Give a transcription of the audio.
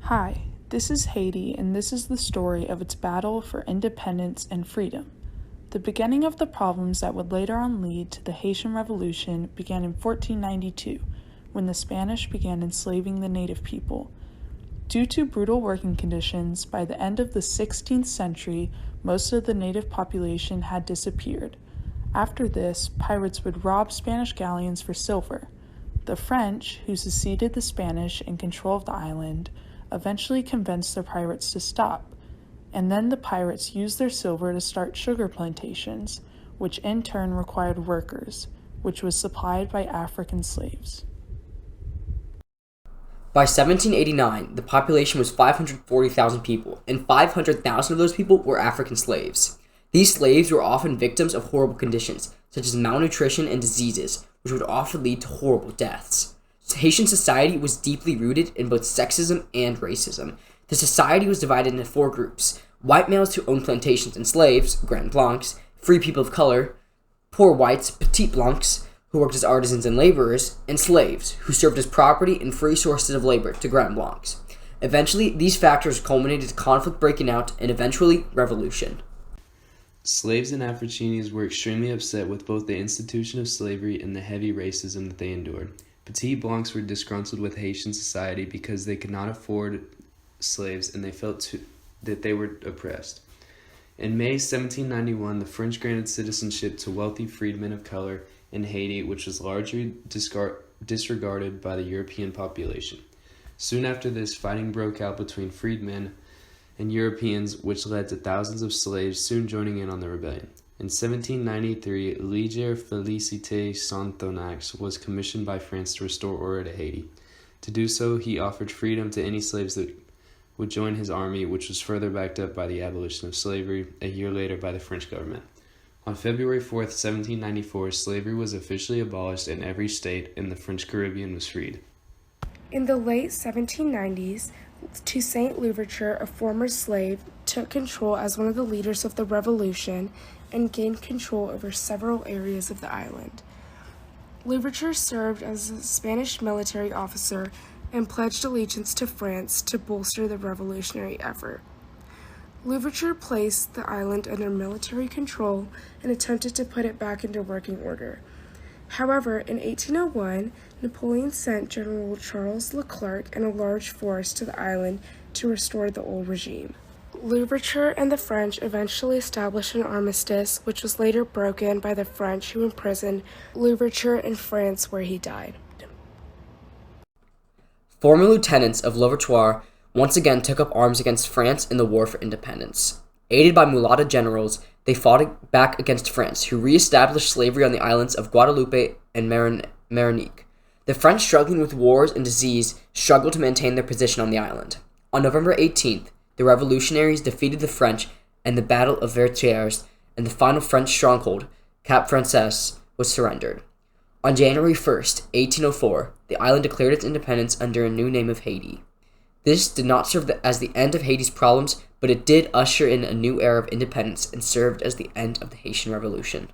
Hi, this is Haiti, and this is the story of its battle for independence and freedom. The beginning of the problems that would later on lead to the Haitian Revolution began in 1492, when the Spanish began enslaving the native people. Due to brutal working conditions, by the end of the 16th century, most of the native population had disappeared. After this, pirates would rob Spanish galleons for silver. The French, who succeeded the Spanish in control of the island, eventually convinced the pirates to stop, and then the pirates used their silver to start sugar plantations, which in turn required workers, which was supplied by African slaves. By 1789, the population was 540,000 people, and 500,000 of those people were African slaves. These slaves were often victims of horrible conditions, such as malnutrition and diseases, which would often lead to horrible deaths. Haitian society was deeply rooted in both sexism and racism. The society was divided into four groups: white males who owned plantations and slaves, Grand Blancs; free people of color; poor whites, Petit Blancs, who worked as artisans and laborers; and slaves, who served as property and free sources of labor to Grand Blancs. Eventually, these factors culminated to conflict breaking out and eventually revolution. Slaves and Africanis were extremely upset with both the institution of slavery and the heavy racism that they endured. Petit Blancs were disgruntled with Haitian society because they could not afford slaves and they felt that they were oppressed. In May 1791, the French granted citizenship to wealthy freedmen of color in Haiti, which was largely disregarded by the European population. Soon after this, fighting broke out between freedmen and Europeans, which led to thousands of slaves soon joining in on the rebellion. In 1793, Liger Félicité Santonax was commissioned by France to restore order to Haiti. To do so, he offered freedom to any slaves that would join his army, which was further backed up by the abolition of slavery a year later by the French government. On February 4th, 1794, slavery was officially abolished in every state, and the French Caribbean was freed. In the late 1790s, Toussaint Louverture, a former slave, took control as one of the leaders of the revolution and gained control over several areas of the island. Louverture served as a Spanish military officer and pledged allegiance to France to bolster the revolutionary effort. Louverture placed the island under military control and attempted to put it back into working order. However, in 1801, Napoleon sent General Charles Leclerc and a large force to the island to restore the old regime. Louverture and the French eventually established an armistice, which was later broken by the French, who imprisoned Louverture in France, where he died. Former lieutenants of Louverture once again took up arms against France in the War for Independence. Aided by mulatto generals, they fought back against France, who re-established slavery on the islands of Guadeloupe and Martinique. The French, struggling with wars and disease, struggled to maintain their position on the island. On November 18th, the revolutionaries defeated the French in the Battle of Vertières, and the final French stronghold, Cap Français, was surrendered. On January 1st, 1804, the island declared its independence under a new name of Haiti. This did not serve as the end of Haiti's problems, but it did usher in a new era of independence and served as the end of the Haitian Revolution.